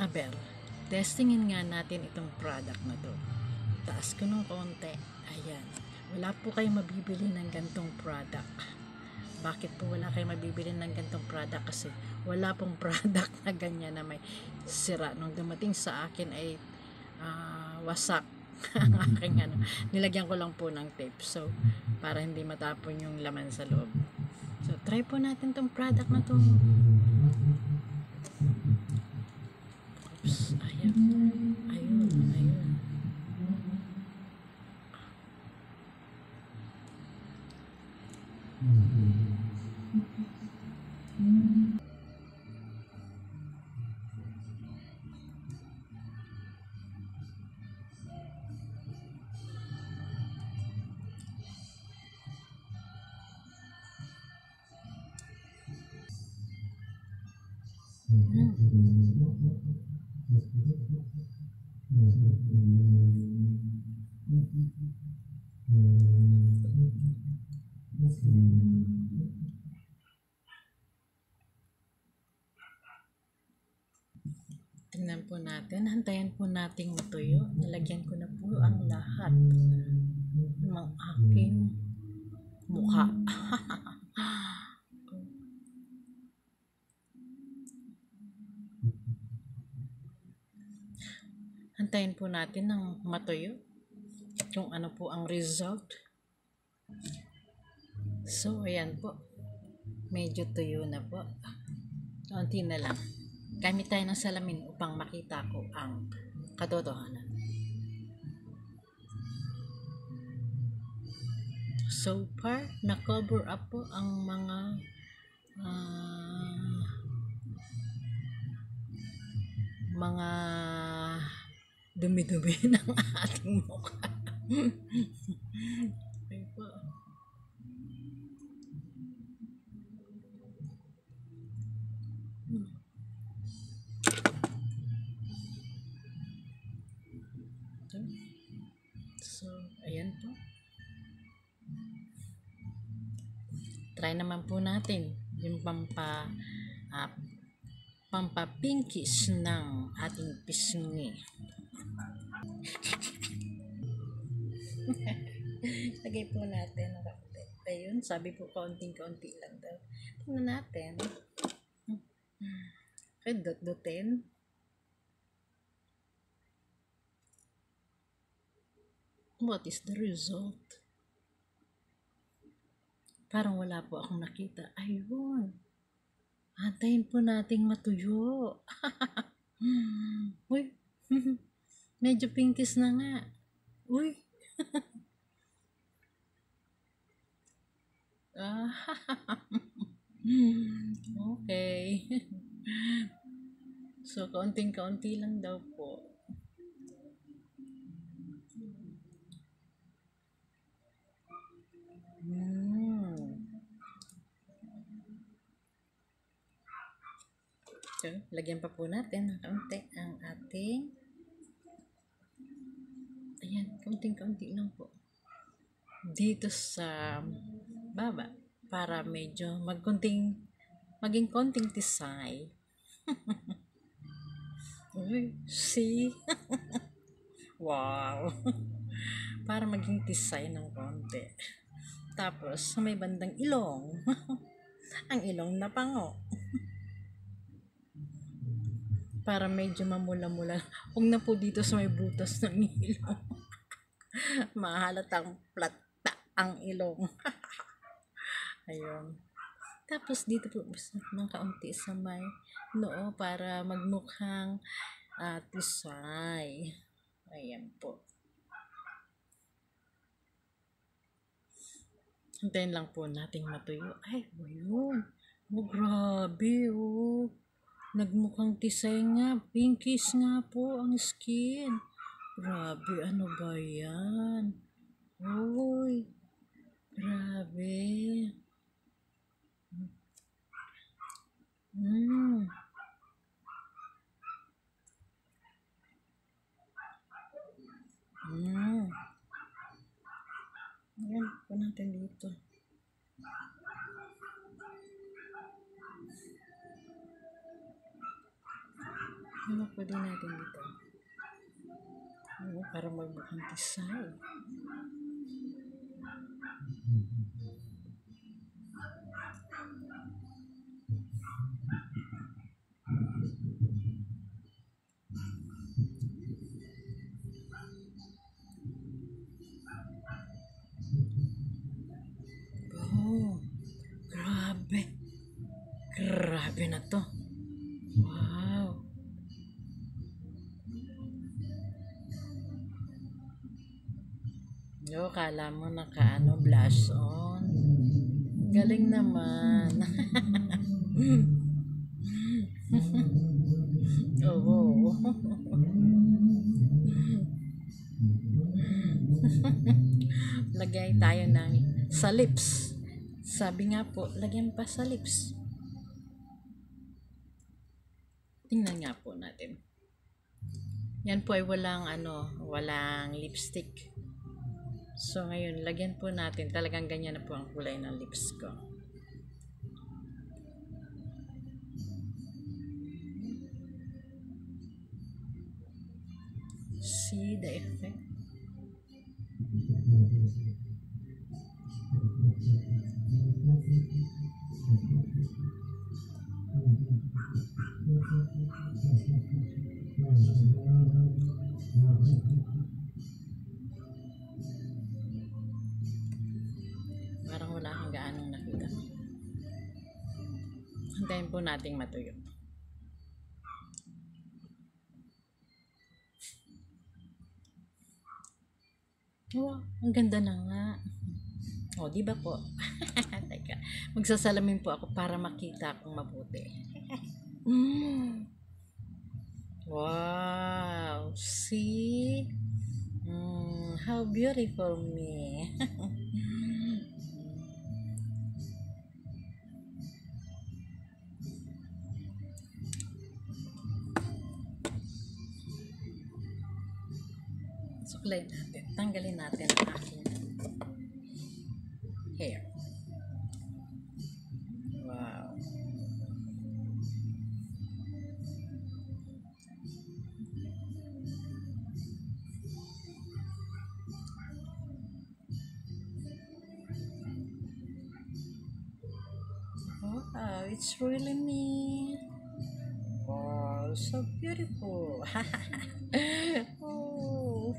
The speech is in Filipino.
Aber, testingin nga natin itong product na to. Taas ko ng konti. Ayan. Wala po kayong mabibili ng gantong product. Bakit po wala kayong mabibili ng gantong product? Kasi wala pong product na ganyan na may sira. Nung dumating sa akin ay wasak ang aking ano. Nilagyan ko lang po ng tape. So, para hindi matapon yung laman sa loob. So, try po natin tong product na to. Oops, ayun. Ayun. Tingnan po natin. Hantayan po nating matuyo. Nalagyan ko na po ang lahat ng aking mukha. Hantayin po natin ng matuyo kung ano po ang result. So, ayan po. Medyo tuyo na po. Kaunti na lang. Gamit tayo ng salamin upang makita ko ang katotohanan. So far, na-cover up po ang mga dumi-dumi ng ating mukha. Okay po. So, ayan po. Try naman po natin yung pampapinkish ng ating pisngi. Lagay po natin. Ayun, sabi po kaunting-kaunti lang daw. Tingnan natin. Okay, dot-dotin. What is the result? Parang wala po akong nakita. Ayun. Antayin po nating matuyo. Uy. Medyo pinkish na nga. Uy. Okay. So, kaunting-kaunti lang daw po. So, lagyan pa po natin ng kaunti ang ating ayan, kaunting-kaunti lang po dito sa baba para medyo maging konting tisay. Uy, see? Wow. Para maging tisay ng konti. Tapos, sa may bandang ilong. Ang ilong na pango. Para medyo mamula-mula. Huwag na po dito sa may butas ng ilong. Mahalatang plata ang ilong. Ayun. Tapos dito po ng kaunti sa may noo para magmukhang tisay. Ayan po. Hintayin lang po nating matuyo. Ay, ayun. Oh, grabe, oh. Nagmukhang tisay nga. Pinkish nga po ang skin. Grabe, ano ba yan? Uy, grabe. Ayan po natin dito. Ano po din natin dito? Oo, para magmukhang design. Oh, grabe. Grabe na to. Wow. Yo, kala mo blush on. Galing naman. Oo. Lagay tayo ng sa lips. Sabi nga po, lagyan pa sa lips. Tingnan nga po natin. Yan po ay walang lipstick. So ngayon, lagyan po natin. Talagang ganyan na po ang kulay ng lips ko. See the effect? Parang wala kang gaanong nakita. Hintayin po nating matuyo. Wow, ang ganda na nga. O, di ba po? Teka, magsasalamin po ako para makita akong mabuti. Wow, see? How beautiful me. Suklay natin. Tanggalin natin ang aking hair. Wow. Wow, it's really me. Wow, so beautiful. Oh.